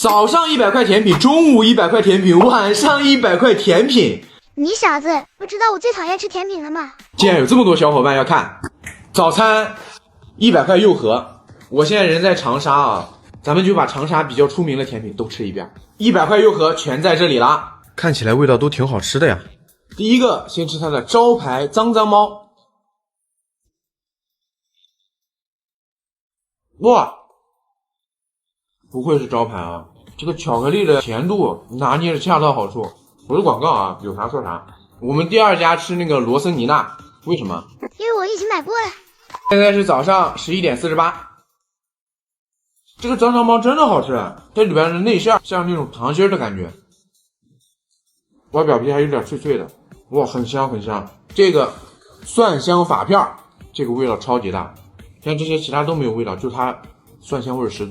早上100块甜品，中午100块甜品，晚上100块甜品。你小子不知道我最讨厌吃甜品了吗？竟然有这么多小伙伴要看，早餐100块柚盒。我现在人在长沙啊，咱们就把长沙比较出名的甜品都吃一遍。100块柚盒全在这里啦，看起来味道都挺好吃的呀。第一个先吃它的招牌脏脏猫，哇，不愧是招牌啊！这个巧克力的甜度拿捏的恰到好处，不是广告啊，有啥说啥。我们第二家吃那个罗森尼娜，为什么？因为我已经买过了。现在是早上11点48。这个脏脏猫真的好吃，这里边的内馅像那种糖心的感觉，外表皮还有点脆脆的，哇，很香很香。这个蒜香法片，这个味道超级大，像这些其他都没有味道，就它蒜香味十足。